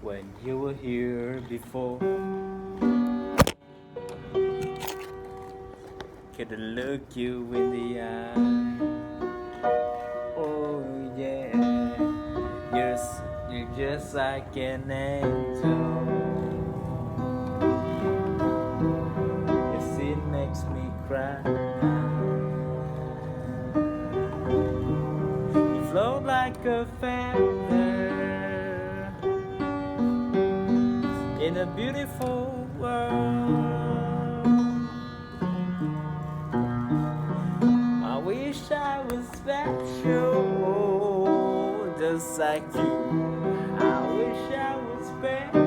when you were here before. Couldn't look you in the eye. Oh yeah, you're just like an angel. Yes, it makes me cry. You float like a feather in a beautiful world. I wish I was special, just like you. I wish I was special.